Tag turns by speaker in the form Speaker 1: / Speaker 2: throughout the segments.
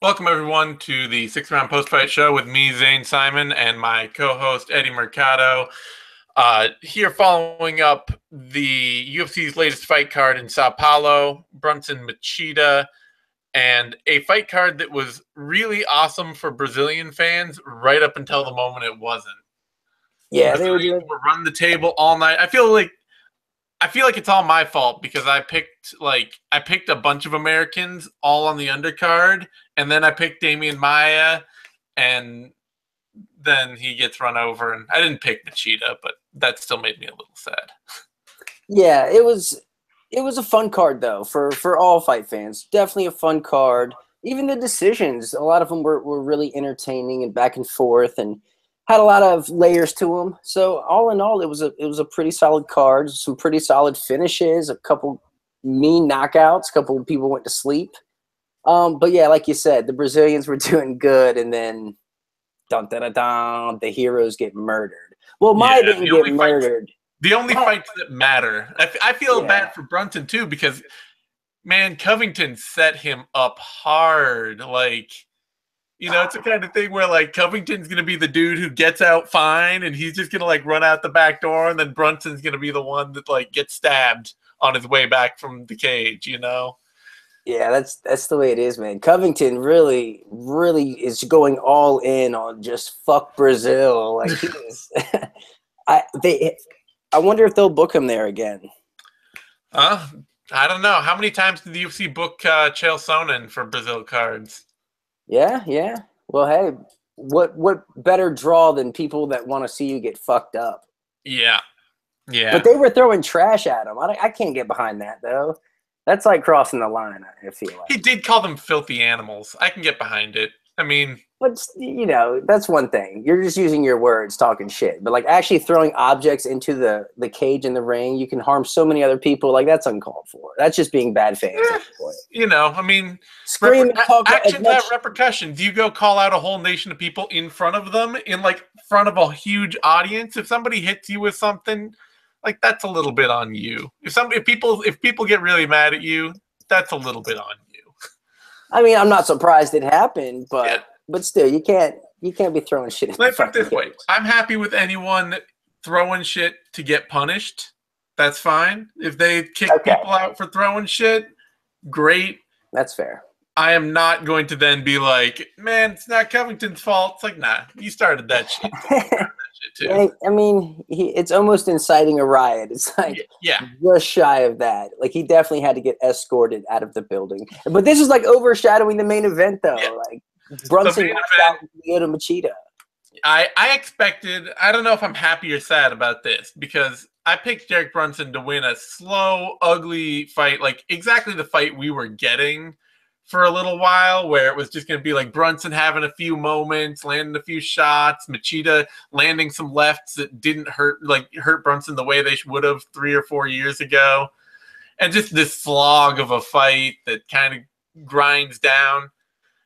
Speaker 1: Welcome, everyone, to the six-round post-fight show with me, Zane Simon, and my co-host, Eddie Mercado. Here following up the UFC's latest fight card in Sao Paulo, Brunson Machida, and a fight card that was really awesome for Brazilian fans right up until the moment it wasn't.
Speaker 2: Yeah, they
Speaker 1: Brazilians were running the table all night. I feel like it's all my fault because I picked a bunch of Americans all on the undercard, and then I picked Damian Maia, and then he gets run over. And I didn't pick Machida, but that still made me a little sad.
Speaker 2: Yeah, it was a fun card though for all fight fans. Definitely a fun card. Even the decisions, a lot of them were really entertaining and back and forth, and had a lot of layers to them. So all in all, it was a pretty solid card. Some pretty solid finishes. A couple mean knockouts. A couple of people went to sleep. But yeah, like you said, the Brazilians were doing good, and then dun dun dun dun, the heroes get murdered. Well, Maya didn't get murdered.
Speaker 1: The only fights that matter. I feel bad for Brunson too because, man, Covington set him up hard. It's the kind of thing where Covington's gonna be the dude who gets out fine, and he's just gonna run out the back door, and then Brunson's gonna be the one that gets stabbed on his way back from the cage.
Speaker 2: Yeah, that's the way it is, man. Covington really is going all in on just fuck Brazil. Like he is. I wonder if they'll book him there again.
Speaker 1: I don't know. How many times did the UFC book Chael Sonnen for Brazil cards?
Speaker 2: Yeah. Well, hey, what better draw than people that want to see you get fucked up?
Speaker 1: Yeah.
Speaker 2: But they were throwing trash at him. I can't get behind that though. That's like crossing the line, I feel like.
Speaker 1: He did call them filthy animals. I can get behind it. I mean...
Speaker 2: But, that's one thing. You're just using your words, talking shit. But, actually throwing objects into the cage in the ring, you can harm so many other people. That's uncalled for. That's just being bad fans at this point.
Speaker 1: I mean...
Speaker 2: Scream and talk
Speaker 1: actions have repercussions. Do you go call out a whole nation of people in front of them, in, front of a huge audience? If somebody hits you with something... that's a little bit on you. If people get really mad at you, that's a little bit on you.
Speaker 2: I mean, I'm not surprised it happened, but still, you can't be throwing shit.
Speaker 1: Let me put it this way: I'm happy with anyone throwing shit to get punished. That's fine. If they kick people out for throwing shit, great.
Speaker 2: That's fair.
Speaker 1: I am not going to then be like, man, it's not Covington's fault. It's nah, you started that shit.
Speaker 2: Too. I mean, it's almost inciting a riot. It's just shy of that. He definitely had to get escorted out of the building. But this is overshadowing the main event, though.
Speaker 1: Yeah.
Speaker 2: Brunson knocked out Lyoto Machida.
Speaker 1: I expected. I don't know if I'm happy or sad about this because I picked Derek Brunson to win a slow, ugly fight, exactly the fight we were getting for a little while, where it was just going to be Brunson having a few moments, landing a few shots, Machida landing some lefts that didn't hurt Brunson the way they would have 3 or 4 years ago, and just this slog of a fight that kind of grinds down.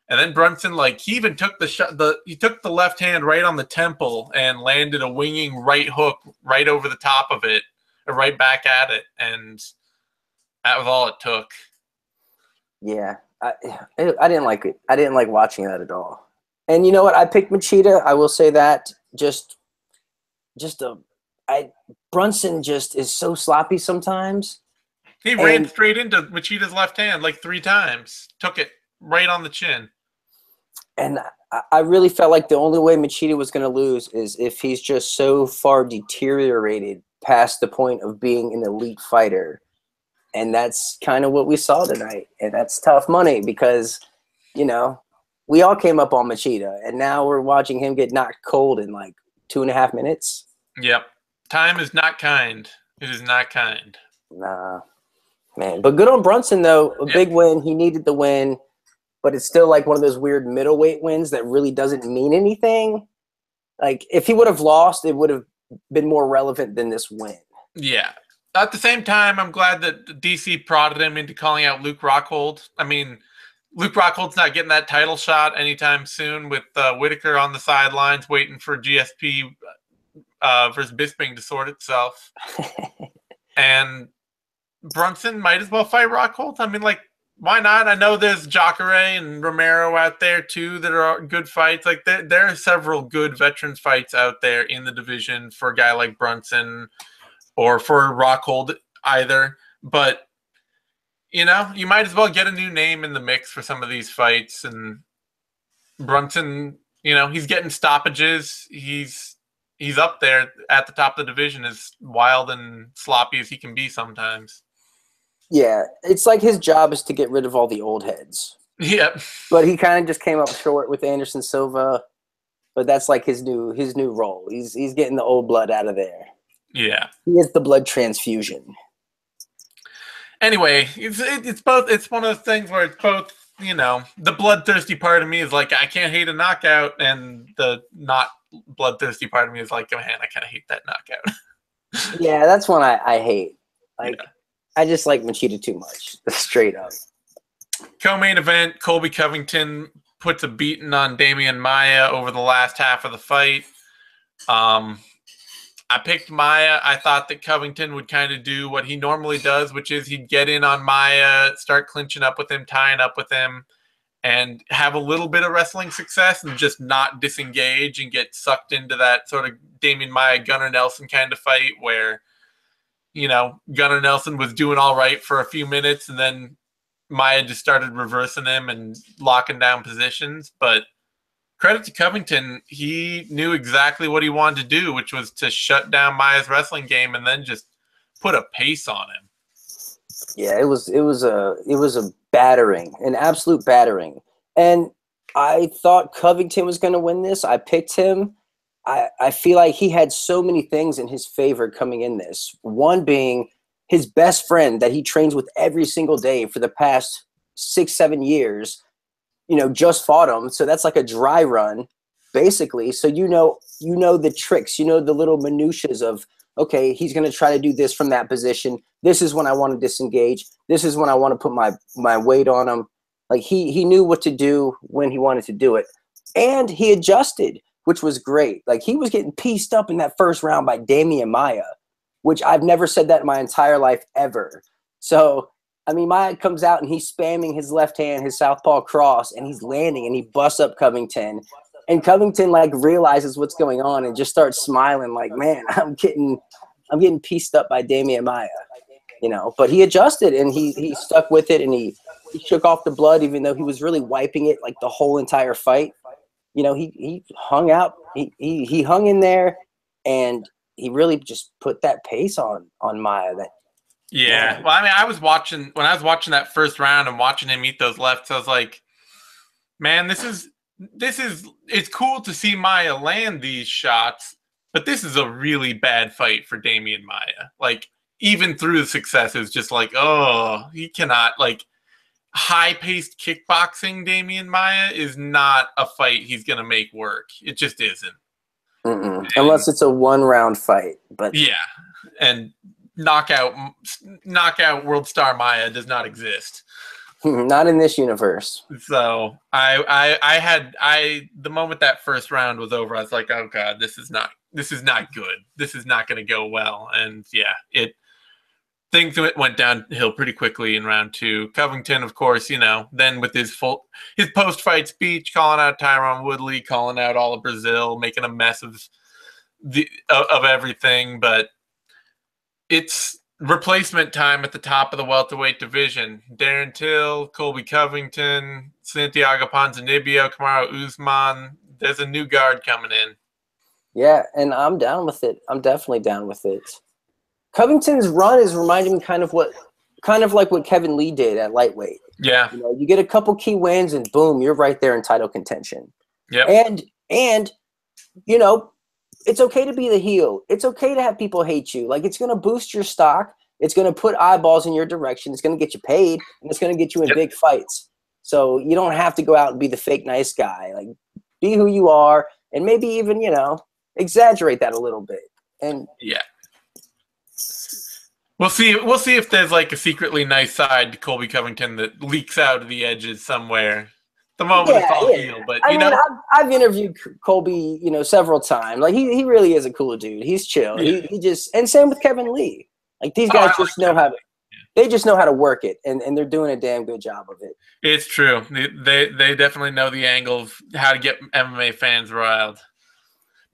Speaker 1: And then Brunson, he even took the shot. He took the left hand right on the temple and landed a winging right hook right over the top of it, or right back at it, and that was all it took.
Speaker 2: Yeah. I didn't like it. I didn't like watching that at all. And you know what? I picked Machida. I will say that Brunson just is so sloppy sometimes.
Speaker 1: He ran straight into Machida's left hand 3 times. Took it right on the chin.
Speaker 2: And I really felt like the only way Machida was going to lose is if he's just so far deteriorated past the point of being an elite fighter. And that's kind of what we saw tonight. And that's tough money because, we all came up on Machida. And now we're watching him get knocked cold in 2.5 minutes.
Speaker 1: Yep. Time is not kind. It is not kind.
Speaker 2: Nah, man. But good on Brunson, though. A big win. He needed the win. But it's still one of those weird middleweight wins that really doesn't mean anything. If he would have lost, it would have been more relevant than this win.
Speaker 1: Yeah. At the same time, I'm glad that DC prodded him into calling out Luke Rockhold. I mean, Luke Rockhold's not getting that title shot anytime soon with Whitaker on the sidelines waiting for GSP versus Bisping to sort itself. And Brunson might as well fight Rockhold. I mean, why not? I know there's Jacare and Romero out there too that are good fights. Like there are several good veterans fights out there in the division for a guy like Brunson or for Rockhold either. But you know, you might as well get a new name in the mix for some of these fights. And Brunson, you know, he's getting stoppages. He's up there at the top of the division, as wild and sloppy as he can be sometimes.
Speaker 2: Yeah, it's like his job is to get rid of all the old heads.
Speaker 1: Yep.
Speaker 2: But he kind of just came up short with Anderson Silva. But that's like his new role. He's getting the old blood out of there.
Speaker 1: Yeah.
Speaker 2: He is the blood transfusion.
Speaker 1: Anyway, it's both. It's one of those things where it's both. You know, the bloodthirsty part of me is like, I can't hate a knockout, and the not bloodthirsty part of me is like, oh man, I kind of hate that knockout.
Speaker 2: Yeah, that's one I hate. Like, yeah. I just like Machida too much, straight up.
Speaker 1: Co-main event, Colby Covington puts a beating on Damian Maia over the last half of the fight. I picked Maia. I thought that Covington would kind of do what he normally does, which is he'd get in on Maia, start clinching up with him, tying up with him, and have a little bit of wrestling success and just not disengage and get sucked into that sort of Damian Maia, Gunnar Nelson kind of fight where, you know, Gunnar Nelson was doing all right for a few minutes and then Maia just started reversing him and locking down positions. But credit to Covington, he knew exactly what he wanted to do, which was to shut down Maia's wrestling game and then just put a pace on him.
Speaker 2: Yeah, it was a battering, an absolute battering. And I thought Covington was going to win this. I picked him. I feel like he had so many things in his favor coming in this. One being his best friend that he trains with every single day for the past 6-7 years, you know, just fought him. So that's like a dry run, basically. So you know the tricks, you know the little minutiae of, okay, he's going to try to do this from that position. This is when I want to disengage. This is when I want to put my weight on him. Like he knew what to do when he wanted to do it. And he adjusted, which was great. Like he was getting pieced up in that first round by Damian Maia, which I've never said that in my entire life ever. So, I mean, Maia comes out and he's spamming his left hand, his southpaw cross, and he's landing and he busts up Covington. And Covington like realizes what's going on and just starts smiling like, man, I'm getting pieced up by Damian Maia, you know. But he adjusted and he stuck with it and he shook off the blood even though he was really wiping it like the whole entire fight. You know, he hung out, he hung in there and he really just put that pace on Maia.
Speaker 1: Yeah. Well, I mean, when I was watching that first round and watching him eat those lefts, I was like, man, this is it's cool to see Maia land these shots, but this is a really bad fight for Damian Maia. Like, even through the success, it's just like, oh, he cannot, like, high-paced kickboxing Damian Maia is not a fight he's going to make work. It just isn't.
Speaker 2: Unless it's a one-round fight. But
Speaker 1: yeah, and knockout world star Maia does not exist.
Speaker 2: Not in this universe.
Speaker 1: So the moment that first round was over, I was like, oh god, this is not good. This is not going to go well. And yeah, things went downhill pretty quickly in round two. Covington, of course, you know, then with his post-fight speech, calling out Tyron Woodley, calling out all of Brazil, making a mess of everything. But it's replacement time at the top of the welterweight division. Darren Till, Colby Covington, Santiago Ponzinibbio, Kamaru Usman. There's a new guard coming in.
Speaker 2: Yeah, and I'm down with it. I'm definitely down with it. Covington's run is reminding me kind of like what Kevin Lee did at lightweight.
Speaker 1: Yeah.
Speaker 2: You know, you get a couple key wins and boom, you're right there in title contention.
Speaker 1: Yeah.
Speaker 2: And you know, it's okay to be the heel. It's okay to have people hate you. Like, it's going to boost your stock. It's going to put eyeballs in your direction. It's going to get you paid, and it's going to get you in big fights. So you don't have to go out and be the fake nice guy. Like, be who you are, and maybe even, you know, exaggerate that a little bit. And
Speaker 1: yeah. We'll see if there's like a secretly nice side to Colby Covington that leaks out of the edges somewhere. The moment it's all heel, but you know,
Speaker 2: I've interviewed Colby, you know, several times. Like he really is a cool dude. He's chill. Yeah. He just, and same with Kevin Lee. Like these guys just know how they just know how to work it, and they're doing a damn good job of it.
Speaker 1: It's true. They definitely know the angle of how to get MMA fans riled.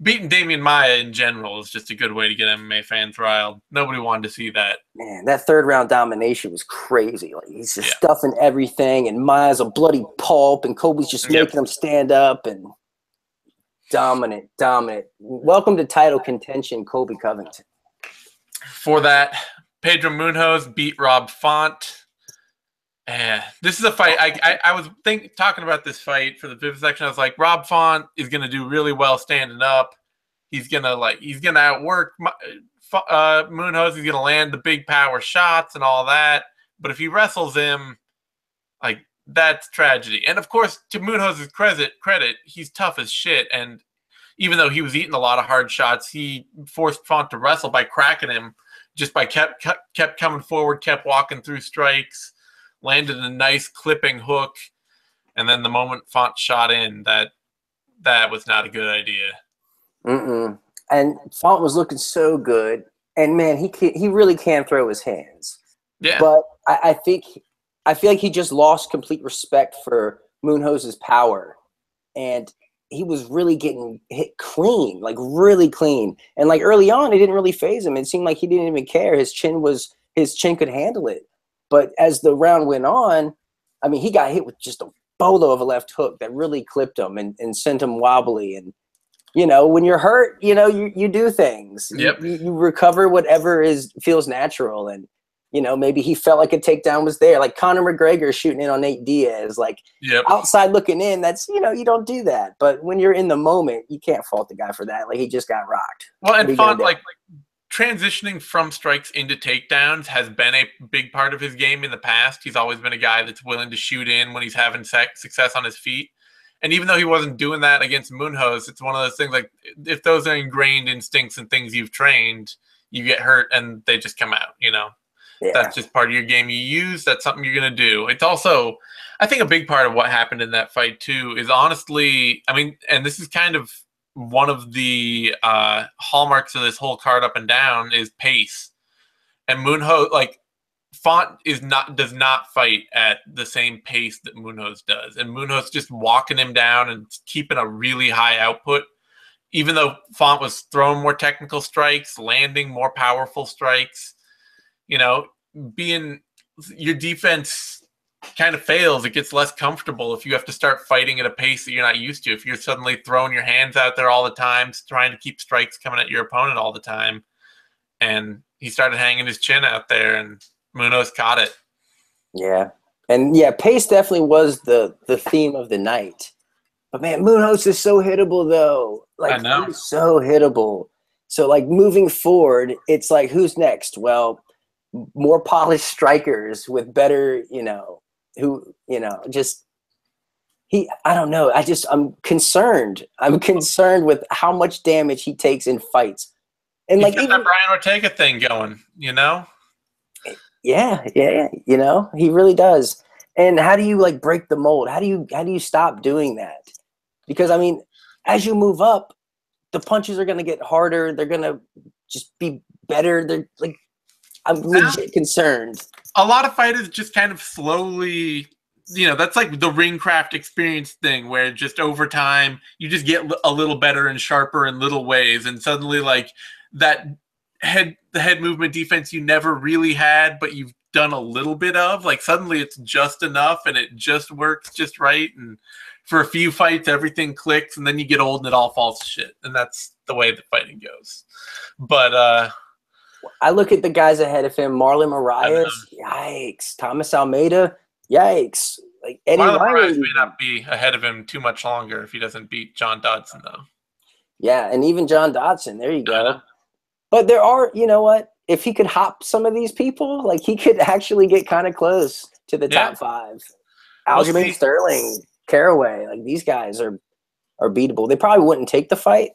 Speaker 1: Beating Damian Maia in general is just a good way to get MMA fans riled. Nobody wanted to see that.
Speaker 2: Man, that third round domination was crazy. Like he's just stuffing everything, and Maia's a bloody pulp, and Kobe's just making him stand up and dominant. Welcome to title contention, Kobe Covington.
Speaker 1: For that, Pedro Munhoz beat Rob Font. This is a fight. I was talking about this fight for the fifth section. I was like, Rob Font is going to do really well standing up. He's gonna outwork Munhoz. He's gonna land the big power shots and all that. But if he wrestles him, like that's tragedy. And of course, to Munhoz's credit, he's tough as shit. And even though he was eating a lot of hard shots, he forced Font to wrestle by cracking him. Just by kept coming forward, kept walking through strikes. Landed a nice clipping hook, and then the moment Font shot in, that was not a good idea.
Speaker 2: And Font was looking so good, and man, he really can throw his hands.
Speaker 1: Yeah.
Speaker 2: But I feel like he just lost complete respect for Munhoz's power, and he was really getting hit clean, like really clean. And like early on, it didn't really faze him. It seemed like he didn't even care. His chin could handle it. But as the round went on, I mean, he got hit with just a bolo of a left hook that really clipped him and sent him wobbly. And, you know, when you're hurt, you know, you do things.
Speaker 1: Yep.
Speaker 2: You recover whatever feels natural. And, you know, maybe he felt like a takedown was there. Like Conor McGregor shooting in on Nate Diaz. Like outside looking in, that's, you know, you don't do that. But when you're in the moment, you can't fault the guy for that. Like he just got rocked.
Speaker 1: Well, and Font, like transitioning from strikes into takedowns has been a big part of his game in the past. He's always been a guy that's willing to shoot in when he's having success on his feet. And even though he wasn't doing that against Munhoz, it's one of those things like if those are ingrained instincts and things you've trained, you get hurt and they just come out, you know. Yeah. That's just part of your game you use. That's something you're going to do. It's also, I think a big part of what happened in that fight too is honestly, I mean, and this is kind of one of the hallmarks of this whole card up and down is pace. And Munhoz, like Font does not fight at the same pace that Munhoz does. And Munhoz just walking him down and keeping a really high output. Even though Font was throwing more technical strikes, landing more powerful strikes, you know, your defense kind of fails. It gets less comfortable if you have to start fighting at a pace that you're not used to. If you're suddenly throwing your hands out there all the time, trying to keep strikes coming at your opponent all the time. And he started hanging his chin out there, and Munhoz caught it.
Speaker 2: Yeah. And yeah, pace definitely was the theme of the night. But man, Munhoz is so hittable though. Like
Speaker 1: I know.
Speaker 2: He's so hittable. So like moving forward, it's like who's next? Well, more polished strikers with better, you know, I don't know. I'm concerned. I'm concerned with how much damage he takes in fights. And
Speaker 1: He's
Speaker 2: like
Speaker 1: got
Speaker 2: even
Speaker 1: that Brian Ortega thing going, you know?
Speaker 2: Yeah. You know, he really does. And how do you like break the mold? How do you stop doing that? Because I mean, as you move up, the punches are gonna get harder. They're gonna just be better. They're like, I'm legit concerned.
Speaker 1: A lot of fighters just kind of slowly, you know, that's like the ringcraft experience thing where just over time you just get a little better and sharper in little ways, and suddenly like the head movement defense you never really had, but you've done a little bit of, like suddenly it's just enough and it just works just right, and for a few fights everything clicks, and then you get old and it all falls to shit, and that's the way the fighting goes. But
Speaker 2: I look at the guys ahead of him: Marlon Moraes, yikes; Thomas Almeida, yikes; like Eddie
Speaker 1: Moraes may not be ahead of him too much longer if he doesn't beat John Dodson, though.
Speaker 2: Yeah, and even John Dodson. There you go. But there are, you know what? If he could hop some of these people, like he could actually get kind of close to the top five. Aljamain Sterling, Caraway, like these guys are beatable. They probably wouldn't take the fight.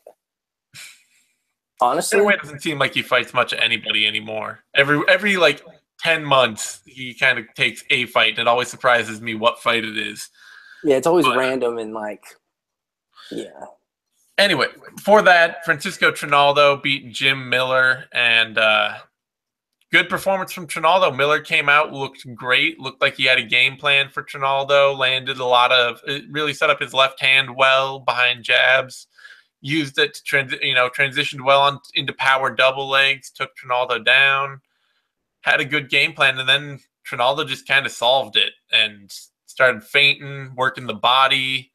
Speaker 2: Honestly,
Speaker 1: Caraway doesn't seem like he fights much of anybody anymore. Every like 10 months, he kind of takes a fight, and it always surprises me what fight it is.
Speaker 2: Yeah, it's always random and like, yeah.
Speaker 1: Anyway, for that, Francisco Trinaldo beat Jim Miller, and Good performance from Trinaldo. Miller came out, looked great, looked like he had a game plan for Trinaldo, landed a lot of, it really set up his left hand well behind jabs, used it to transitioned well into power double legs, took Trinaldo down, had a good game plan, and then Trinaldo just kind of solved it and started feinting, working the body,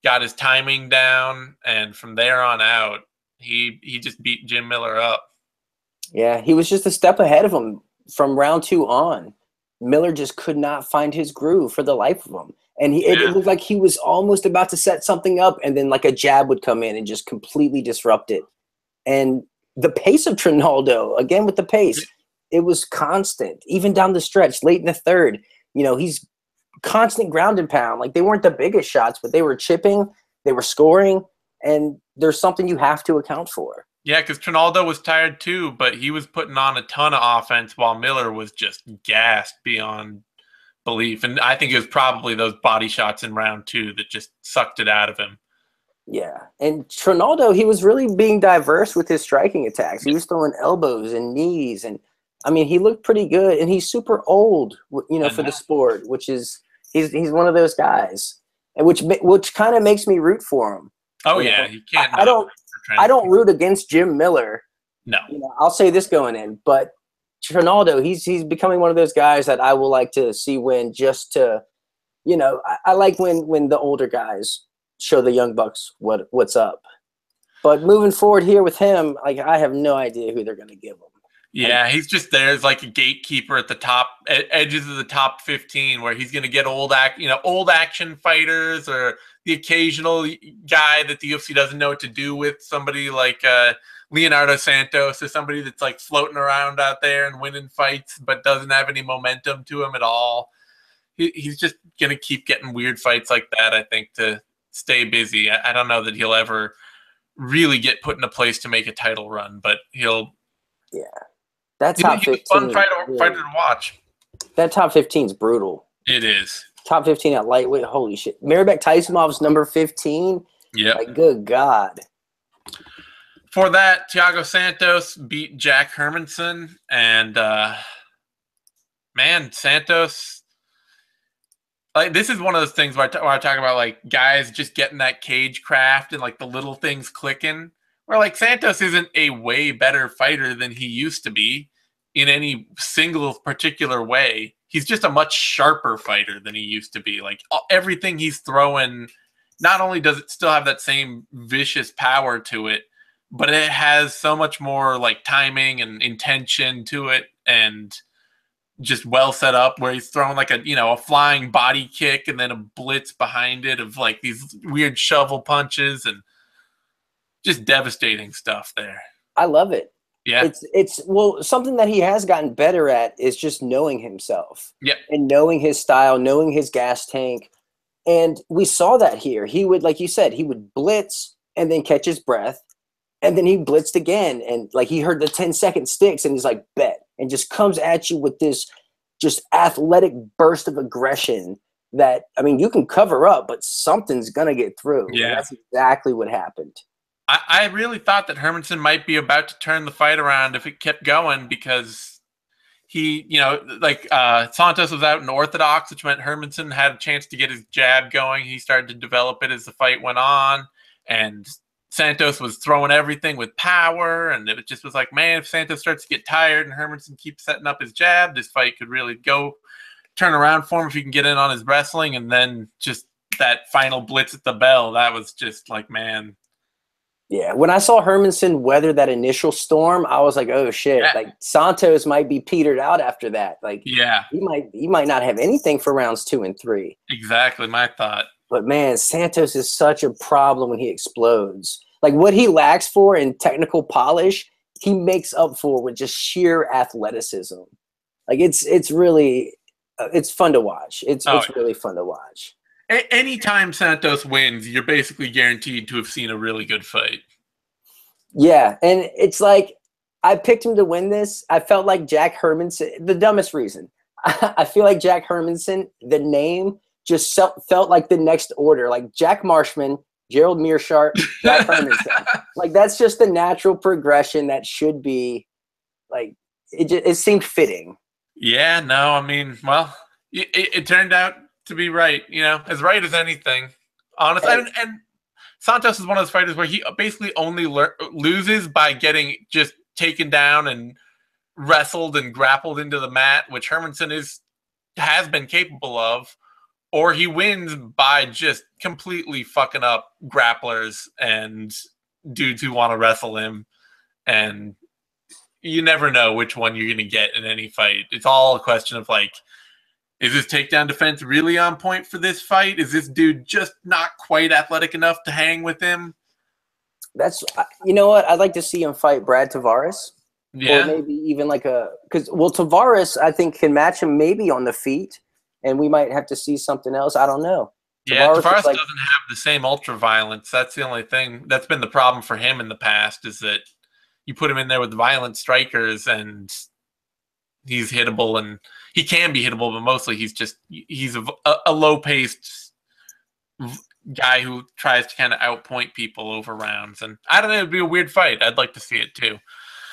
Speaker 1: got his timing down, and from there on out, he just beat Jim Miller up.
Speaker 2: Yeah, he was just a step ahead of him from round 2 on. Miller just could not find his groove for the life of him. And it looked like he was almost about to set something up, and then like a jab would come in and just completely disrupt it. And the pace of Trinaldo, again with the pace, it was constant, even down the stretch, late in the third. You know, he's constant ground and pound. Like, they weren't the biggest shots, but they were chipping, they were scoring, and there's something you have to account for.
Speaker 1: Yeah, because Trinaldo was tired too, but he was putting on a ton of offense while Miller was just gassed beyond belief. And I think it was probably those body shots in round 2 that just sucked it out of him.
Speaker 2: Yeah, and Trinaldo, he was really being diverse with his striking attacks. He was throwing elbows and knees, and I mean, he looked pretty good. And he's super old, you know, for the sport, which is he's one of those guys, and which kind of makes me root for him.
Speaker 1: Oh yeah, he can't.
Speaker 2: I don't root against Jim Miller.
Speaker 1: No,
Speaker 2: you know, I'll say this going in, but Trinaldo, he's becoming one of those guys that I will like to see win. Just to, you know, I like when the older guys show the young bucks what's up. But moving forward here with him, like, I have no idea who they're going to give him.
Speaker 1: Yeah, he's just there as like a gatekeeper at the top edges of the top 15, where he's going to get old action fighters or the occasional guy that the UFC doesn't know what to do with, somebody like Leonardo Santos, or somebody that's like floating around out there and winning fights but doesn't have any momentum to him at all. He's just going to keep getting weird fights like that, I think, to stay busy. I don't know that he'll ever really get put in a place to make a title run, but he'll.
Speaker 2: Yeah. That top 15,
Speaker 1: fun fighter to watch.
Speaker 2: That top 15 is brutal.
Speaker 1: It is.
Speaker 2: Top 15 at lightweight. Holy shit. Maribek Taisomov's number 15.
Speaker 1: Yeah.
Speaker 2: Like, good God.
Speaker 1: For that, Thiago Santos beat Jack Hermanson. And, man, Santos, like, this is one of those things where I talk about, like, guys just getting that cage craft and, like, the little things clicking. Where, like, Santos isn't a way better fighter than he used to be in any single particular way. He's just a much sharper fighter than he used to be. Like, everything he's throwing, not only does it still have that same vicious power to it, but it has so much more, like, timing and intention to it, and just well set up, where he's throwing like a flying body kick and then a blitz behind it of like these weird shovel punches and just devastating stuff there.
Speaker 2: I love it.
Speaker 1: Yeah.
Speaker 2: It's well, something that he has gotten better at is just knowing himself.
Speaker 1: Yeah.
Speaker 2: And knowing his style, knowing his gas tank. And we saw that here. He would, like you said, he would blitz and then catch his breath. And then he blitzed again. And like, he heard the 10-second sticks and he's like, bet. And just comes at you with this just athletic burst of aggression that, I mean, you can cover up, but something's going to get through.
Speaker 1: Yeah.
Speaker 2: And that's exactly what happened.
Speaker 1: I really thought that Hermanson might be about to turn the fight around if it kept going, because he, Santos was out in orthodox, which meant Hermanson had a chance to get his jab going. He started to develop it as the fight went on, and Santos was throwing everything with power, and it just was like, man, if Santos starts to get tired and Hermanson keeps setting up his jab, this fight could really turn around for him if he can get in on his wrestling. And then just that final blitz at the bell, that was just like, man.
Speaker 2: Yeah, when I saw Hermanson weather that initial storm, I was like, "Oh shit!"
Speaker 1: Yeah.
Speaker 2: Like, Santos might be petered out after that. Like,
Speaker 1: yeah,
Speaker 2: he might not have anything for rounds 2 and 3.
Speaker 1: Exactly, my thought.
Speaker 2: But man, Santos is such a problem when he explodes. Like, what he lacks for in technical polish, he makes up for with just sheer athleticism. Like, it's really it's fun to watch. It's really fun to watch.
Speaker 1: Anytime Santos wins, you're basically guaranteed to have seen a really good fight.
Speaker 2: Yeah, and it's like, I picked him to win this. I felt like Jack Hermanson, the dumbest reason. I feel like Jack Hermanson, the name, just felt like the next order. Like Jack Marshman, Gerald Meerschaert, Jack Hermanson. Like, that's just the natural progression that should be, like, it seemed fitting.
Speaker 1: Yeah, no, I mean, well, it turned out to be right, as right as anything. Honestly, and Santos is one of those fighters where he basically only loses by getting just taken down and wrestled and grappled into the mat, which Hermanson has been capable of, or he wins by just completely fucking up grapplers and dudes who want to wrestle him. And you never know which one you're going to get in any fight. It's all a question of like, is this takedown defense really on point for this fight? Is this dude just not quite athletic enough to hang with him?
Speaker 2: That's, you know what? I'd like to see him fight Brad Tavares.
Speaker 1: Yeah.
Speaker 2: Or maybe even like Tavares, I think, can match him maybe on the feet, and we might have to see something else. I don't know.
Speaker 1: Yeah, Tavares doesn't have the same ultra violence. That's the only thing. That's been the problem for him in the past, is that you put him in there with violent strikers and he's hittable, and he can be hittable, but mostly he's a low-paced guy who tries to kind of outpoint people over rounds. And I don't know, it'd be a weird fight. I'd like to see it too.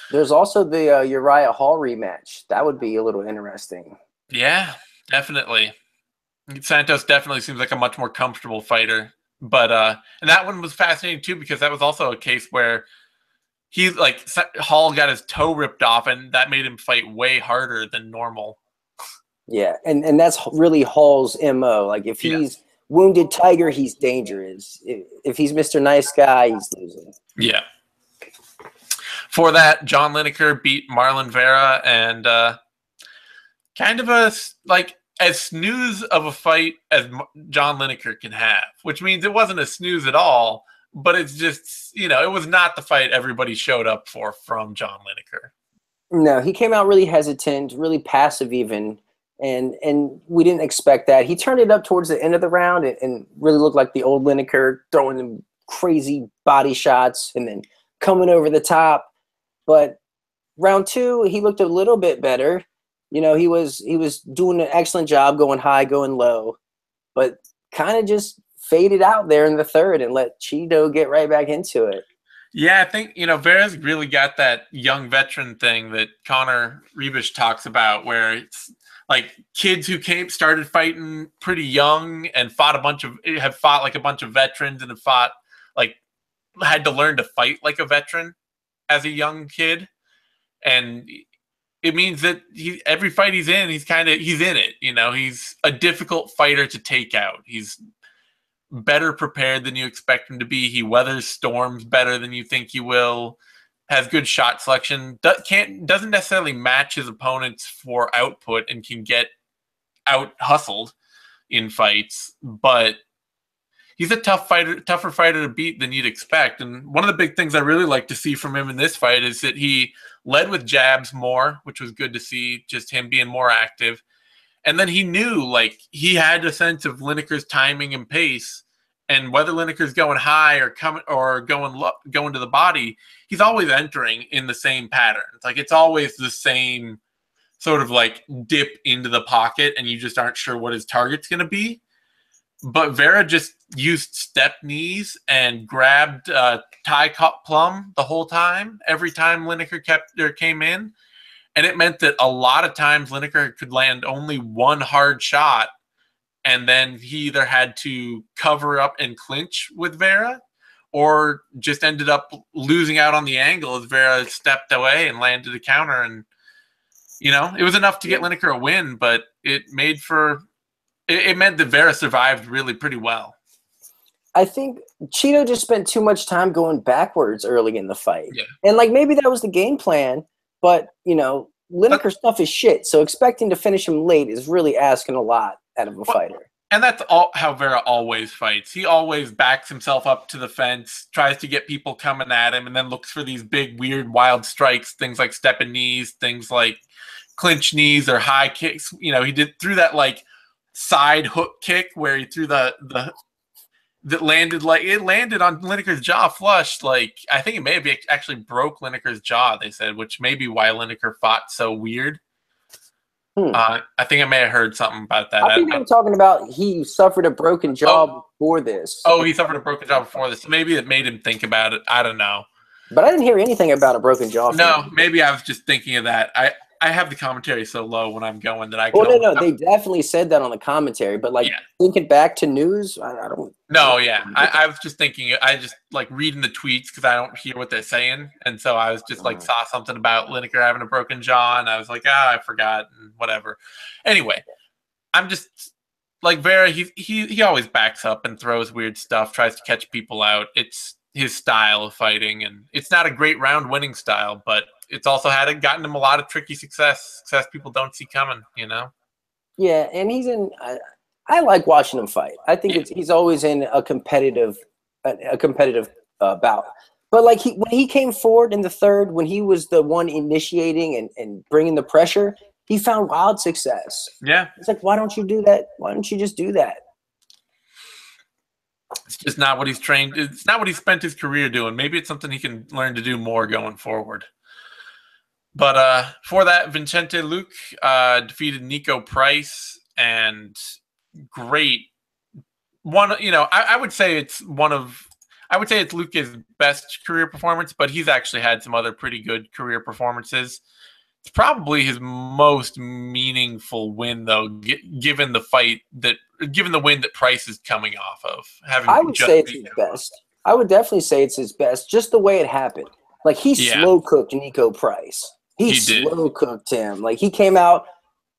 Speaker 2: There's also the Uriah Hall rematch. That would be a little interesting.
Speaker 1: Yeah, definitely. Santos definitely seems like a much more comfortable fighter. But and that one was fascinating too, because that was also a case where Hall got his toe ripped off, and that made him fight way harder than normal.
Speaker 2: Yeah, and that's really Hall's MO. Like, if he's wounded tiger, he's dangerous. If he's Mr. Nice Guy, he's losing.
Speaker 1: Yeah. For that, John Lineker beat Marlon Vera, and kind of as snooze of a fight as John Lineker can have, which means it wasn't a snooze at all, but it's just, it was not the fight everybody showed up for from John Lineker.
Speaker 2: No, he came out really hesitant, really passive even, and we didn't expect that. He turned it up towards the end of the round and really looked like the old Lineker, throwing them crazy body shots and then coming over the top. But round two, he looked a little bit better. He was doing an excellent job going high, going low, but kind of just faded out there in the third and let Cheeto get right back into it.
Speaker 1: Yeah, I think, Vera's really got that young veteran thing that Connor Rebish talks about, where it's like kids who started fighting pretty young and have fought like a bunch of veterans and had to learn to fight like a veteran as a young kid. And it means that every fight he's in, he's in it. He's a difficult fighter to take out. He's better prepared than you expect him to be. He weathers storms better than you think he will. Has good shot selection. Doesn't necessarily match his opponents for output and can get out hustled in fights, but he's a tougher fighter to beat than you'd expect. And one of the big things I really like to see from him in this fight is that he led with jabs more, which was good to see, just him being more active. And then he knew, he had a sense of Lineker's timing and pace, and whether Lineker's going high or going to the body, he's always entering in the same pattern. It's always the same sort of dip into the pocket, and you just aren't sure what his target's going to be. But Vera just used step knees and grabbed Thai plum the whole time, every time Lineker came in. And it meant that a lot of times Lineker could land only one hard shot, and then he either had to cover up and clinch with Vera, or just ended up losing out on the angle as Vera stepped away and landed a counter. And, it was enough to get Lineker a win, but it meant that Vera survived really pretty well.
Speaker 2: I think Cheeto just spent too much time going backwards early in the fight.
Speaker 1: Yeah.
Speaker 2: And maybe that was the game plan, but Lineker's stuff is shit. So expecting to finish him late is really asking a lot out of a fighter.
Speaker 1: And that's how Vera always fights. He always backs himself up to the fence, tries to get people coming at him, and then looks for these big, weird, wild strikes, things like stepping knees, things like clinch knees or high kicks. He threw that side hook kick where he threw that landed on Lineker's jaw flush. I think it may have actually broke Lineker's jaw, they said, which may be why Lineker fought so weird. I think I may have heard something about that.
Speaker 2: I think they were talking about he suffered a broken jaw before this.
Speaker 1: Oh, he suffered a broken jaw before this. Maybe it made him think about it. I don't know.
Speaker 2: But I didn't hear anything about a broken jaw.
Speaker 1: No, maybe I was just thinking of that. I have the commentary so low when I'm going that I
Speaker 2: Well,
Speaker 1: could
Speaker 2: no,
Speaker 1: almost.
Speaker 2: no, they definitely said that on the commentary, but like
Speaker 1: Yeah.
Speaker 2: thinking back to news, I don't.
Speaker 1: No, yeah. I was just thinking, I just like reading the tweets because I don't hear what they're saying. And so I was just like, saw something about Lineker having a broken jaw, and I was like, I forgot, and whatever. Anyway, I'm just like Vera, he always backs up and throws weird stuff, tries to catch people out. It's his style of fighting, and it's not a great round winning style, but it's also gotten him a lot of tricky success people don't see coming, you know?
Speaker 2: Yeah, and he's in. I like watching him fight. I think
Speaker 1: Yeah.
Speaker 2: he's always in a competitive bout. But like when he came forward in the third, when he was the one initiating and bringing the pressure, he found wild success.
Speaker 1: Yeah.
Speaker 2: It's like, why don't you do that? Why don't you just do that?
Speaker 1: It's just not what he's trained. It's not what he spent his career doing. Maybe it's something he can learn to do more going forward. But for that, Vincente Luke defeated Nico Price, and great one. You know, I would say it's Luke's best career performance, but he's actually had some other pretty good career performances. It's probably his most meaningful win, though, given the win that Price is coming off of.
Speaker 2: I would say it's his best. I would definitely say it's his best, just the way it happened. Like he slow cooked Nico Price. He slow cooked him. Like he came out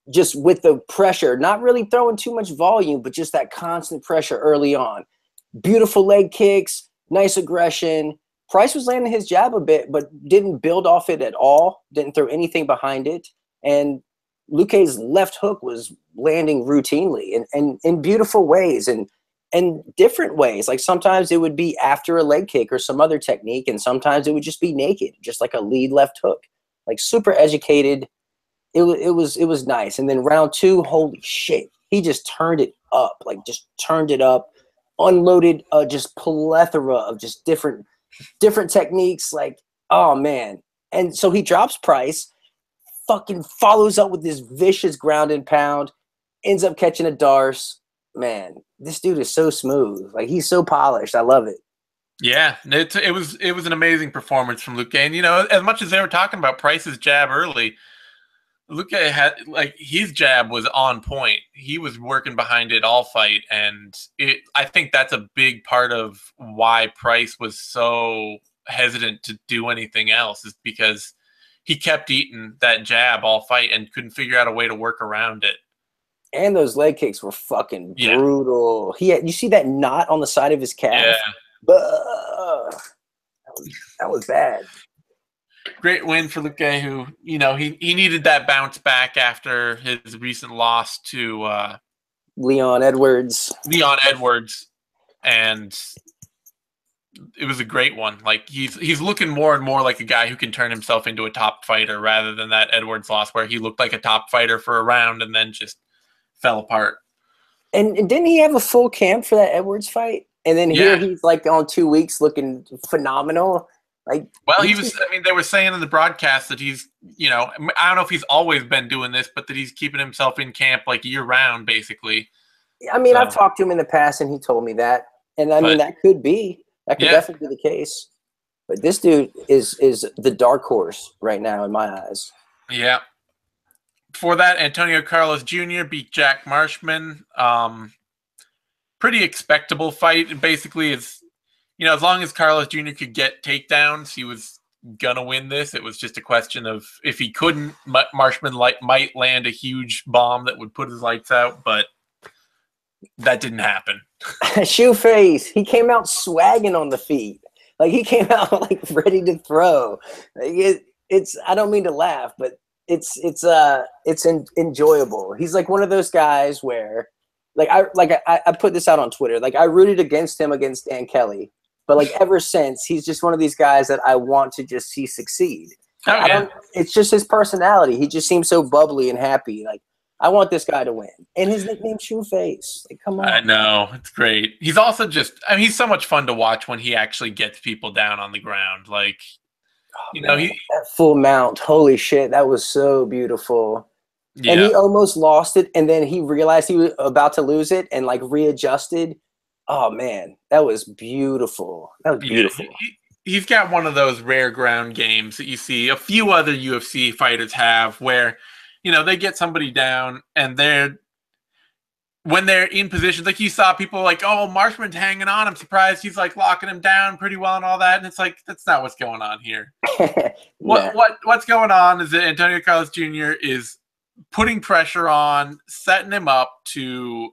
Speaker 2: just with the pressure, not really throwing too much volume, but just that constant pressure early on. Beautiful leg kicks, nice aggression. Price was landing his jab a bit, but didn't build off it at all. Didn't throw anything behind it. And Luque's left hook was landing routinely and in beautiful ways and different ways. Like sometimes it would be after a leg kick or some other technique, and sometimes it would just be naked, just like a lead left hook. Like super educated. It was nice. And then round two, holy shit, he just turned it up, like just turned it up, unloaded just plethora of just different techniques. Like, oh man. And so he drops Price, fucking follows up with this vicious ground and pound, ends up catching a Darce. Man, this dude is so smooth. Like he's so polished. I love it.
Speaker 1: Yeah, it was an amazing performance from Luque. And you know, as much as they were talking about Price's jab early, Luque had like his jab was on point. He was working behind it all fight, and I think that's a big part of why Price was so hesitant to do anything else, is because he kept eating that jab all fight and couldn't figure out a way to work around it.
Speaker 2: And those leg kicks were fucking brutal. You see that knot on the side of his calf?
Speaker 1: Yeah.
Speaker 2: That was bad.
Speaker 1: Great win for Luque, who, you know, he needed that bounce back after his recent loss to
Speaker 2: Leon Edwards.
Speaker 1: And it was a great one. Like he's looking more and more like a guy who can turn himself into a top fighter, rather than that Edwards loss where he looked like a top fighter for a round and then just fell apart.
Speaker 2: And didn't he have a full camp for that Edwards fight? And then here he's like on 2 weeks looking phenomenal. Like,
Speaker 1: well, he was. I mean, they were saying in the broadcast that he's, you know, I don't know if he's always been doing this, but that he's keeping himself in camp like year round, basically.
Speaker 2: I mean, I've talked to him in the past, and he told me that, and I mean that could definitely be the case. But this dude is the dark horse right now in my eyes.
Speaker 1: Yeah. Before that, Antonio Carlos Jr. beat Jack Marshman. Pretty expectable fight. Basically, it's, you know, as long as Carlos Jr. could get takedowns, he was gonna win this. It was just a question of if he couldn't, Marshman might land a huge bomb that would put his lights out, but that didn't happen.
Speaker 2: Shoeface, he came out swagging on the feet. Like he came out like ready to throw. Like it's I don't mean to laugh, but it's enjoyable. He's like one of those guys where I put this out on Twitter. Like I rooted against him against Dan Kelly, but like ever since, he's just one of these guys that I want to just see succeed. It's just his personality. He just seems so bubbly and happy. Like I want this guy to win. And his nickname's Shoeface. Like, come on.
Speaker 1: I know. It's great. He's also just, I mean, he's so much fun to watch when he actually gets people down on the ground. Like, you know,
Speaker 2: that full mount. Holy shit. That was so beautiful. Yeah. And he almost lost it. And then he realized he was about to lose it and like readjusted. Oh man, that was beautiful. That was beautiful.
Speaker 1: he's got one of those rare ground games that you see a few other UFC fighters have where, they get somebody down and when they're in positions, like you saw people like, oh, Marshman's hanging on. I'm surprised he's like locking him down pretty well and all that. And it's like, that's not what's going on here.
Speaker 2: Yeah.
Speaker 1: What's going on is that Antonio Carlos Jr. is putting pressure on, setting him up to,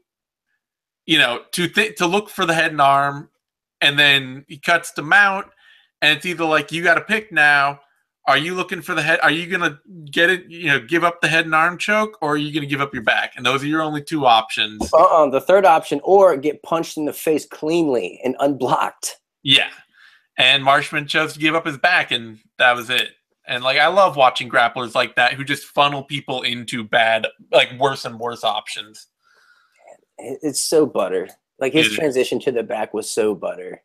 Speaker 1: to look for the head and arm, and then he cuts to mount, and it's either like, you got to pick now. Are you looking for the head? Are you going to get it, give up the head and arm choke, or are you going to give up your back? And those are your only two options.
Speaker 2: The third option, or get punched in the face cleanly and unblocked.
Speaker 1: Yeah. And Marshman chose to give up his back, and that was it. And, like, I love watching grapplers like that who just funnel people into bad, like, worse and worse options.
Speaker 2: It's so butter. Like, his transition to the back was so butter.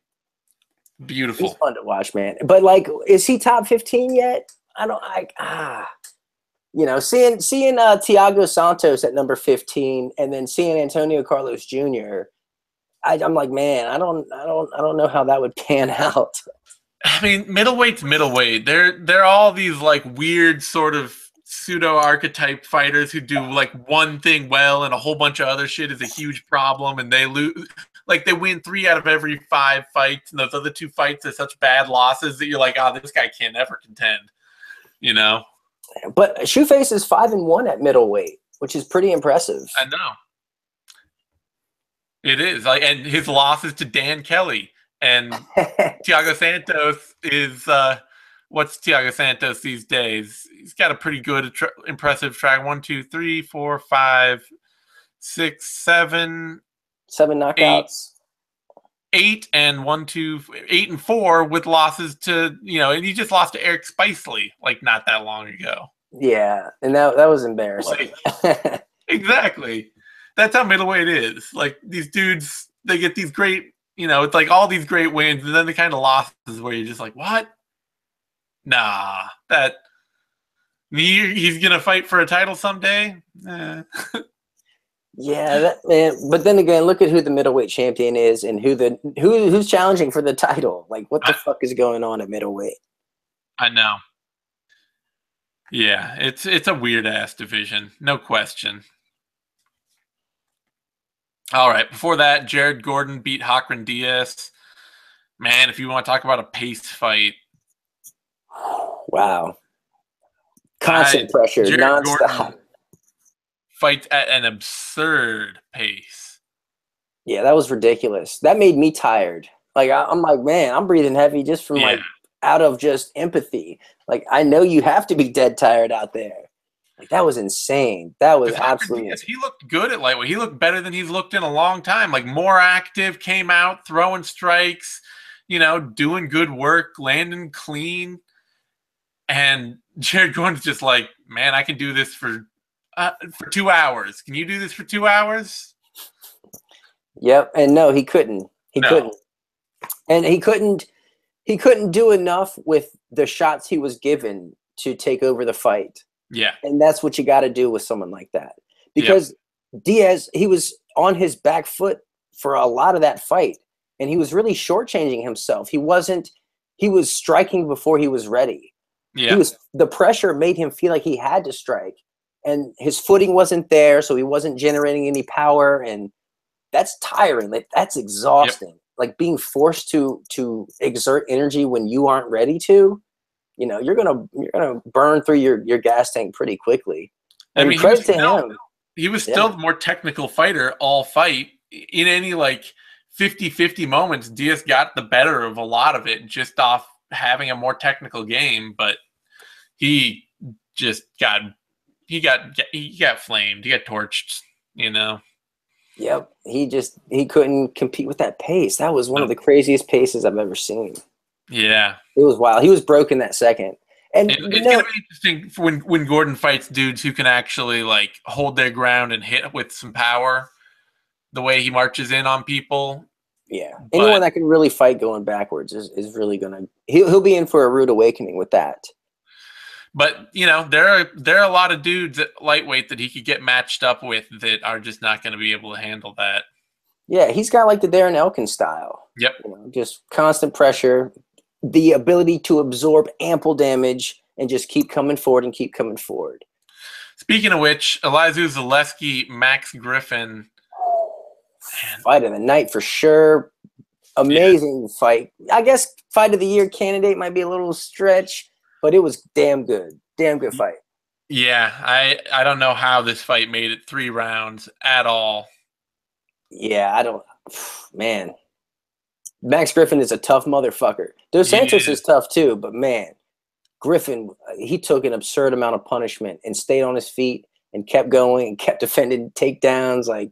Speaker 1: Beautiful.
Speaker 2: He's fun to watch, man. But, like, is he top 15 yet? Seeing Thiago Santos at number 15 and then seeing Antonio Carlos Jr., I'm like, man, I don't know how that would pan out.
Speaker 1: I mean, middleweight's middleweight. They're all these like weird sort of pseudo archetype fighters who do like one thing well and a whole bunch of other shit is a huge problem, and they lose. Like, they win 3 out of every 5 fights, and those other 2 fights are such bad losses that you're like, oh, this guy can't ever contend,
Speaker 2: But Shoeface is 5-1 at middleweight, which is pretty impressive.
Speaker 1: I know. It is. Like, and his losses to Dan Kelly and Thiago Santos is what's Thiago Santos these days? He's got a pretty good, impressive track. 1, 2, 3, 4, 5, 6, 7.
Speaker 2: 7 knockouts.
Speaker 1: 8 and 1, 2, 8 and 4 with losses to, and he just lost to Eric Spicely like not that long ago.
Speaker 2: Yeah, and that was embarrassing.
Speaker 1: Like, exactly. That's how middleweight is. Like, these dudes, they get these great, it's like all these great wins, and then the kind of losses where you're just like, what? Nah, he's gonna fight for a title someday.
Speaker 2: Yeah, man. But then again, look at who the middleweight champion is and who's challenging for the title. Like, what the fuck is going on at middleweight?
Speaker 1: I know. Yeah, it's a weird ass division, no question. All right, before that, Jared Gordon beat Hakran Diaz. Man, if you want to talk about a pace fight,
Speaker 2: wow, constant pressure,
Speaker 1: Jared
Speaker 2: nonstop.
Speaker 1: Gordon fights at an absurd pace.
Speaker 2: Yeah, that was ridiculous. That made me tired. Like, I'm like, man, I'm breathing heavy just from like out of just empathy. Like, I know you have to be dead tired out there. Like, that was insane. That was absolutely insane.
Speaker 1: He looked good at lightweight. He looked better than he's looked in a long time. Like, more active, came out, throwing strikes, doing good work, landing clean. And Jared Gordon's just like, man, I can do this for 2 hours. Can you do this for 2 hours?
Speaker 2: Yep. And no, he couldn't. He couldn't. And he couldn't do enough with the shots he was given to take over the fight.
Speaker 1: Yeah.
Speaker 2: And that's what you got to do with someone like that. Because Diaz, he was on his back foot for a lot of that fight. And he was really shortchanging himself. He was striking before he was ready. Yeah. The pressure made him feel like he had to strike. And his footing wasn't there, so he wasn't generating any power. And that's tiring. Like, that's exhausting. Yep. Like, being forced to exert energy when you aren't ready to. You're gonna burn through your gas tank pretty quickly. And I mean, credit to him.
Speaker 1: He was still the more technical fighter all fight. In any like 50-50 moments, Diaz got the better of a lot of it just off having a more technical game. But he just got flamed. He got torched.
Speaker 2: Yep. He couldn't compete with that pace. That was one of the craziest paces I've ever seen.
Speaker 1: Yeah.
Speaker 2: It was wild. He was broken that second. And
Speaker 1: it's going to be interesting for when Gordon fights dudes who can actually like hold their ground and hit with some power the way he marches in on people.
Speaker 2: Yeah. Anyone that can really fight going backwards is really going to – he'll be in for a rude awakening with that.
Speaker 1: But, there are a lot of dudes at lightweight that he could get matched up with that are just not going to be able to handle that.
Speaker 2: Yeah, he's got like the Darren Elkin style.
Speaker 1: Yep.
Speaker 2: Just constant pressure, the ability to absorb ample damage and just keep coming forward and keep coming forward.
Speaker 1: Speaking of which, Elizeu Zaleski, Max Griffin. Man.
Speaker 2: Fight of the night for sure. Amazing fight. I guess fight of the year candidate might be a little stretch, but it was damn good. Damn good fight.
Speaker 1: Yeah, I don't know how this fight made it 3 rounds at all.
Speaker 2: Yeah, I don't. Man, Max Griffin is a tough motherfucker. Dos Santos is tough too, but man, Griffin, he took an absurd amount of punishment and stayed on his feet and kept going and kept defending takedowns. Like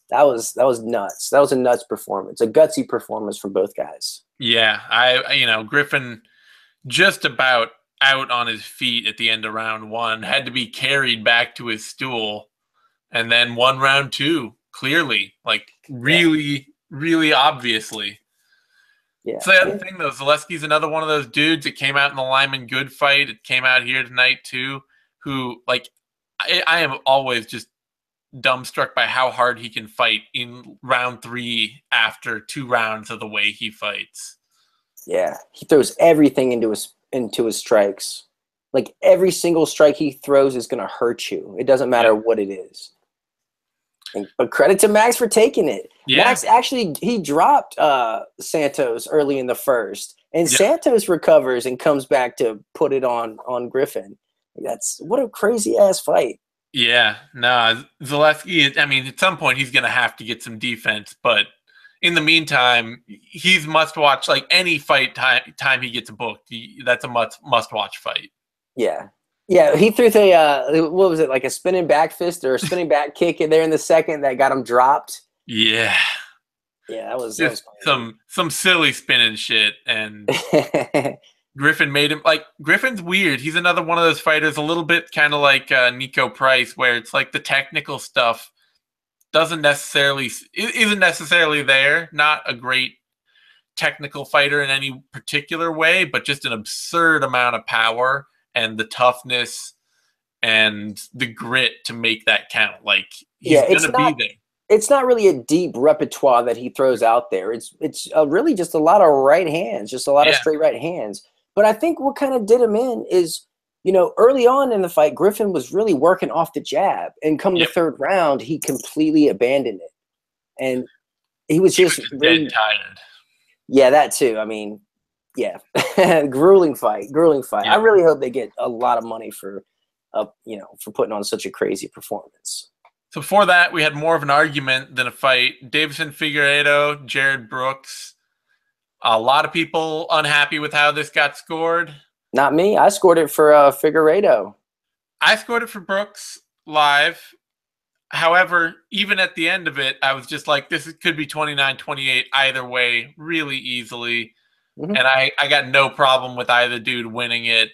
Speaker 2: that was nuts. That was a nuts performance, a gutsy performance from both guys.
Speaker 1: Yeah, Griffin just about out on his feet at the end of round 1, had to be carried back to his stool, and then won round 2 clearly, like really obviously.
Speaker 2: Yeah.
Speaker 1: So the other thing though, Zaleski's another one of those dudes that came out in the Lyman Good fight. It came out here tonight too, who like I am always just dumbstruck by how hard he can fight in round 3 after 2 rounds of the way he fights.
Speaker 2: Yeah, he throws everything into his strikes. Like every single strike he throws is going to hurt you. It doesn't matter what it is. But credit to Max for taking it. Yeah. Max actually, he dropped Santos early in the first, and Santos recovers and comes back to put it on Griffin. That's what a crazy ass fight.
Speaker 1: Yeah, no, Zaleski, I mean, at some point he's going to have to get some defense, but in the meantime, he's must watch. Like any fight time he gets booked, that's a must watch fight.
Speaker 2: Yeah. Yeah, he threw what was it, like a spinning back fist or a spinning back kick in there in the second that got him dropped.
Speaker 1: Yeah.
Speaker 2: Yeah, that was
Speaker 1: some silly spinning shit, and Griffin made him like Griffin's weird. He's another one of those fighters, a little bit kind of like Nico Price, where it's like the technical stuff isn't necessarily there. Not a great technical fighter in any particular way, but just an absurd amount of power and the toughness and the grit to make that count. Like he's gonna be there.
Speaker 2: It's not really a deep repertoire that he throws out there. It's really just a lot of right hands, just a lot of straight right hands. But I think what kind of did him in is, early on in the fight, Griffin was really working off the jab, and come the third round, he completely abandoned it, and he was just
Speaker 1: really dead tired.
Speaker 2: Yeah, that too. I mean, yeah, grueling fight. Yeah. I really hope they get a lot of money for putting on such a crazy performance.
Speaker 1: So before that, we had more of an argument than a fight. Davison Figueiredo, Jared Brooks. A lot of people unhappy with how this got scored.
Speaker 2: Not me. I scored it for Figueiredo.
Speaker 1: I scored it for Brooks live. However, even at the end of it, I was just like, this could be 29-28 either way really easily. Mm-hmm. And I got no problem with either dude winning it.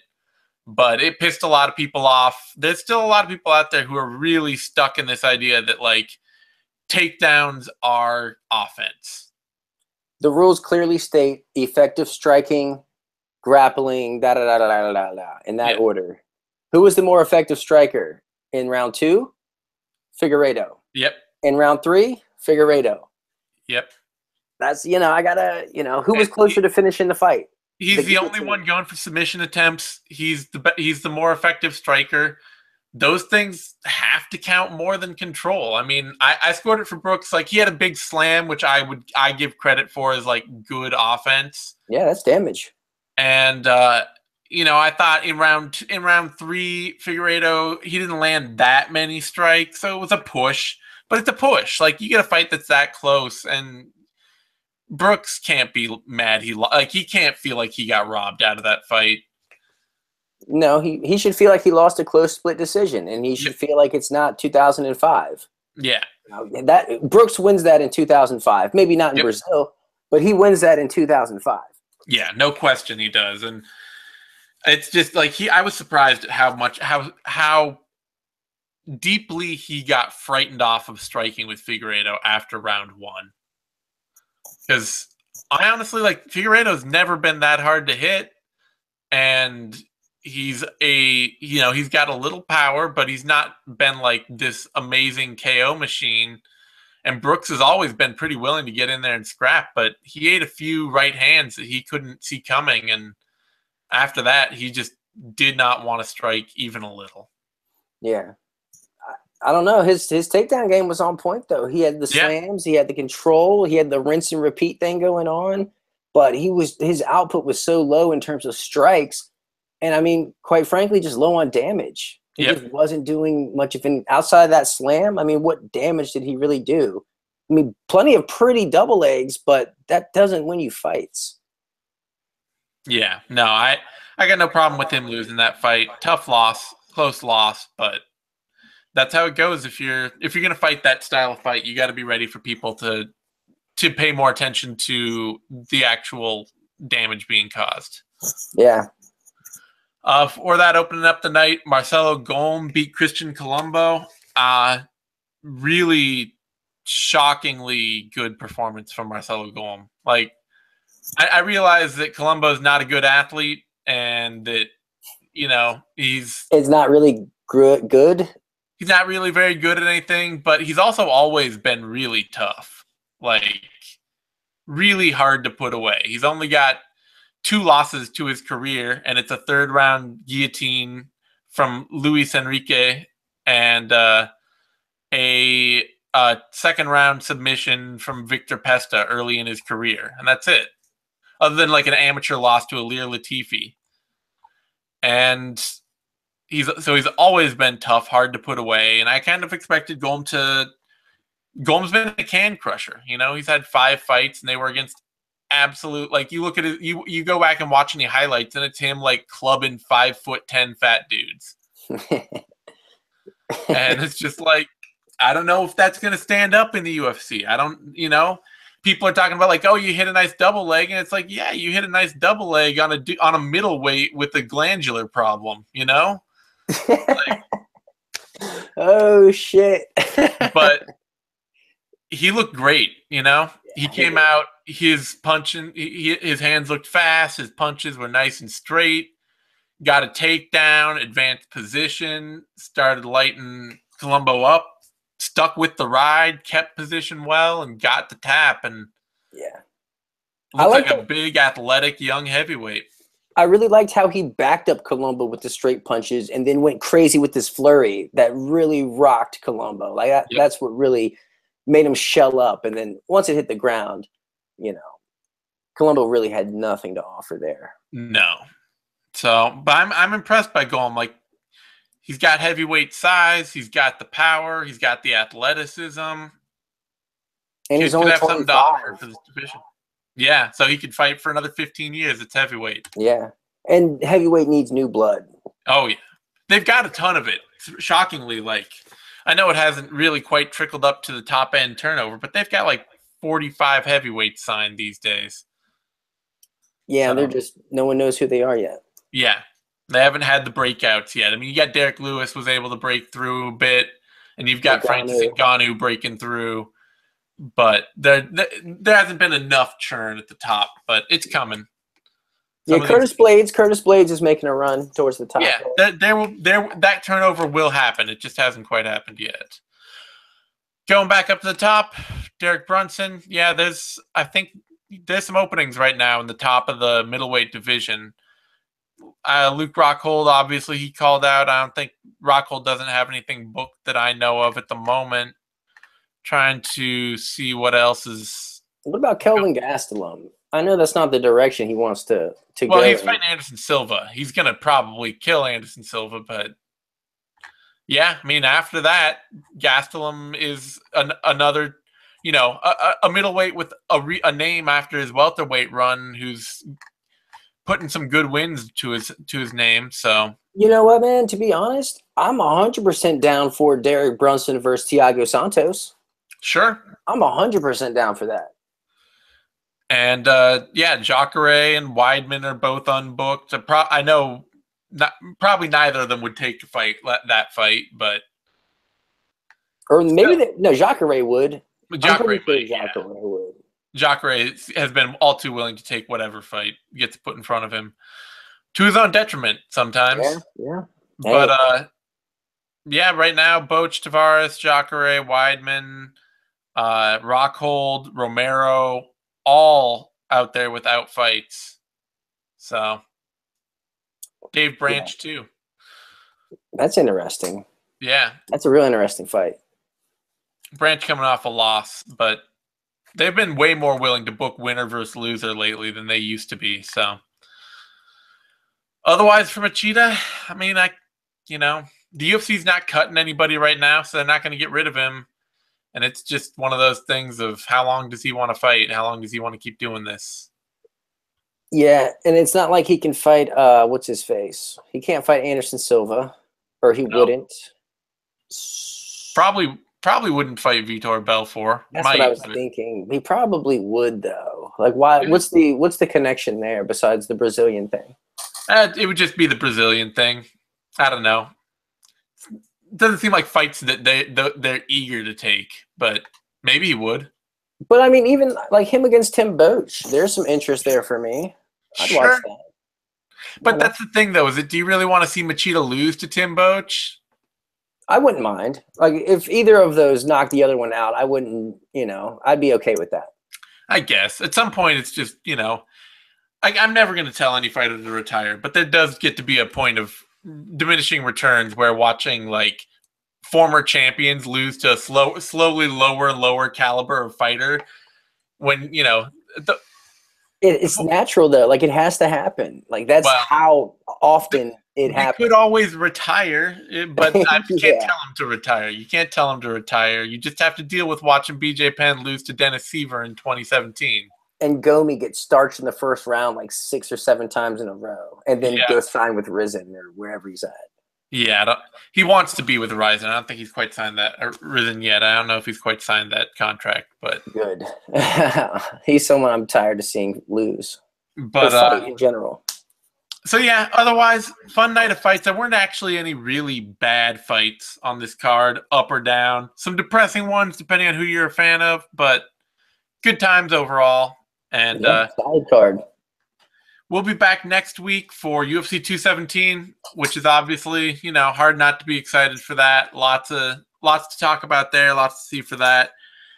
Speaker 1: But it pissed a lot of people off. There's still a lot of people out there who are really stuck in this idea that, like, takedowns are offense.
Speaker 2: The rules clearly state effective striking, grappling, in that order. Who was the more effective striker in round 2? Figueiredo.
Speaker 1: Yep.
Speaker 2: In round 3, Figueiredo.
Speaker 1: Yep.
Speaker 2: That's, I gotta, who was closer to finishing the fight?
Speaker 1: He's the only one going for submission attempts. He's the more effective striker. Those things have to count more than control. I mean, I scored it for Brooks. Like, he had a big slam, which I give credit for as like good offense.
Speaker 2: Yeah, that's damage.
Speaker 1: And I thought in round 3, Figueiredo, he didn't land that many strikes, so it was a push. But it's a push. Like, you get a fight that's that close, and Brooks can't be mad. He can't feel like he got robbed out of that fight.
Speaker 2: No, he should feel like he lost a close split decision, and he should feel like it's not 2005.
Speaker 1: Yeah.
Speaker 2: That Brooks wins that in 2005. Maybe not in Brazil, but he wins that in 2005.
Speaker 1: Yeah, no question he does. And it's just like I was surprised at how deeply he got frightened off of striking with Figueiredo after round 1. Because I honestly, like, Figueiredo's never been that hard to hit, and he's got a little power, but he's not been like this amazing KO machine. And Brooks has always been pretty willing to get in there and scrap, but he ate a few right hands that he couldn't see coming. And after that, he just did not want to strike even a little.
Speaker 2: Yeah. I don't know. His takedown game was on point though. He had the
Speaker 1: Yeah.
Speaker 2: slams, he had the control, he had the rinse and repeat thing going on, but his output was so low in terms of strikes, and I mean, quite frankly, just low on damage. He
Speaker 1: Yep.
Speaker 2: just wasn't doing much of an outside of that slam. I mean, what damage did he really do? I mean, plenty of pretty double legs, but that doesn't win you fights.
Speaker 1: Yeah. No, I got no problem with him losing that fight. Tough loss, close loss, but that's how it goes. If you're gonna fight that style of fight, you got to be ready for people to pay more attention to the actual damage being caused.
Speaker 2: Yeah.
Speaker 1: For that, opening up the night, Marcelo Golm beat Christian Colombo. Really shockingly good performance from Marcelo Golm. Like, I realize that Colombo is not a good athlete, and that he's
Speaker 2: not really good.
Speaker 1: He's not really very good at anything, but he's also always been really tough. Like, really hard to put away. He's only got 2 losses to his career, and it's a 3rd-round guillotine from Luis Enrique and a 2nd-round submission from Victor Pesta early in his career, and that's it. Other than like an amateur loss to Alir Latifi. And he's always been tough, hard to put away, and I kind of expected Golm's been a can crusher. He's had 5 fights, and they were against absolute, like, you look at it, you go back and watch any highlights, and it's him like clubbing 5'10" fat dudes. And it's just like, I don't know if that's gonna stand up in the UFC. I don't, people are talking about like, oh, you hit a nice double leg, and it's like, yeah, you hit a nice double leg on a middleweight with a glandular problem, Like,
Speaker 2: oh shit.
Speaker 1: but he looked great, He came out, his punching, his hands looked fast, his punches were nice and straight, got a takedown, advanced position, started lighting Colombo up, stuck with the ride, kept position well, and got the tap, and
Speaker 2: yeah,
Speaker 1: looked like a big, athletic, young heavyweight.
Speaker 2: I really liked how he backed up Colombo with the straight punches and then went crazy with this flurry that really rocked Colombo. Like that's what really made him shell up. And then once it hit the ground, Colombo really had nothing to offer there.
Speaker 1: No. So, but I'm impressed by Golm. Like, he's got heavyweight size, he's got the power, he's got the athleticism,
Speaker 2: and he's only 25
Speaker 1: for this division. Yeah, so he could fight for another 15 years. It's heavyweight.
Speaker 2: Yeah, and heavyweight needs new blood.
Speaker 1: Oh yeah, they've got a ton of it. Shockingly, like, I know it hasn't really quite trickled up to the top end turnover, but they've got like 45 heavyweights signed these days.
Speaker 2: Yeah, they're just, no one knows who they are yet.
Speaker 1: Yeah, they haven't had the breakouts yet. I mean, you got Derek Lewis was able to break through a bit, and you've got Francis Ngannou breaking through, but there hasn't been enough churn at the top, but it's coming.
Speaker 2: Curtis Blades is making a run towards the top.
Speaker 1: Yeah, that turnover will happen. It just hasn't quite happened yet. Going back up to the top, Derek Brunson. Yeah, I think there's some openings right now in the top of the middleweight division. Luke Rockhold, obviously, he called out. I don't think Rockhold doesn't have anything booked that I know of at the moment. Trying to see what else is.
Speaker 2: What about Kelvin Gastelum? I know that's not the direction he wants to go.
Speaker 1: Well, he's fighting Anderson Silva. He's going to probably kill Anderson Silva, but yeah, I mean, after that, Gastelum is another, a middleweight with a name after his welterweight run, who's putting some good wins to his name. So,
Speaker 2: you know what, man? To be honest, I'm 100% down for Derek Brunson versus Thiago Santos.
Speaker 1: Sure,
Speaker 2: I'm 100% down for that.
Speaker 1: And Jacare and Weidman are both unbooked. I know, probably neither of them would take that fight, but
Speaker 2: or maybe Jacare would.
Speaker 1: Jacare
Speaker 2: would.
Speaker 1: Jacare has been all too willing to take whatever fight gets put in front of him, to his own detriment sometimes.
Speaker 2: Yeah.
Speaker 1: But right now, Boach, Tavares, Jacare, Weidman, Rockhold, Romero, all out there without fights. So Dave
Speaker 2: Yeah,
Speaker 1: Branch too.
Speaker 2: that's interesting.
Speaker 1: Yeah,
Speaker 2: That's a real interesting fight.
Speaker 1: Branch coming off a loss, but they've been way more willing to book winner versus loser lately than they used to be. So otherwise, for Machida, I mean, the UFC's not cutting anybody right now, so they're not going to get rid of him. And it's just one of those things of how long does he want to fight? How long does he want to keep doing this?
Speaker 2: Yeah, and it's not like he can fight what's his face? He can't fight Anderson Silva, or he
Speaker 1: No,
Speaker 2: wouldn't.
Speaker 1: probably wouldn't fight Vitor Belfort.
Speaker 2: That's what I
Speaker 1: Might,
Speaker 2: was
Speaker 1: but
Speaker 2: thinking. He probably would though. Like why what's the connection there besides the Brazilian thing?
Speaker 1: it would just be the Brazilian thing. I don't know. It doesn't seem like fights that they're eager to take, but maybe he would.
Speaker 2: But I mean even like him against Tim Boach, there's some interest there for me. I'd watch
Speaker 1: Sure,
Speaker 2: that. Why
Speaker 1: but
Speaker 2: not?
Speaker 1: that's the thing though. Is it? Do you really want to see Machida lose to Tim Boach?
Speaker 2: I wouldn't mind. Like if either of those knocked the other one out, I wouldn't, I'd be okay with that.
Speaker 1: I guess at some point it's just I'm never going to tell any fighter to retire, but there does get to be a point of diminishing returns where watching like former champions lose to a slowly lower and lower caliber of fighter when the,
Speaker 2: It's natural though. Like it has to happen. Like that's
Speaker 1: well
Speaker 2: how often it
Speaker 1: they
Speaker 2: happens.
Speaker 1: could always retire, but I can't
Speaker 2: Yeah.
Speaker 1: tell him to retire. You can't tell him to retire. You just have to deal with watching BJ Penn lose to Dennis Seaver in 2017.
Speaker 2: And Gomi gets starched in the first round like 6 or 7 times in a row, and then
Speaker 1: Yeah,
Speaker 2: go sign with Risen or wherever he's at.
Speaker 1: yeah. He wants to be with Ryzen. I don't think he's quite signed that or Risen yet. I don't know if he's quite signed that contract, but
Speaker 2: Good. He's someone I'm tired of seeing lose or
Speaker 1: but
Speaker 2: fight in general.
Speaker 1: so yeah. Otherwise, fun night of fights. There weren't actually any really bad fights on this card, up or down. Some depressing ones, depending on who you're a fan of, but good times overall. And
Speaker 2: Yeah, solid card.
Speaker 1: we'll be back next week for UFC 217, which is obviously, hard not to be excited for that. Lots to talk about there, lots to see for that.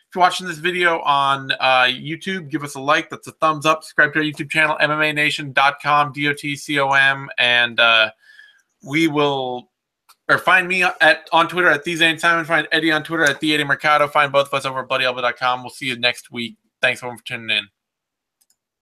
Speaker 1: If you're watching this video on YouTube, give us a like. That's a thumbs up. Subscribe to our YouTube channel, MMANation.com, DOTCOM, and find me on Twitter at TheZaneSimon. Find Eddie on Twitter at The Eddie Mercado. Find both of us over at BloodyElbow.com. We'll see you next week. Thanks everyone for tuning in.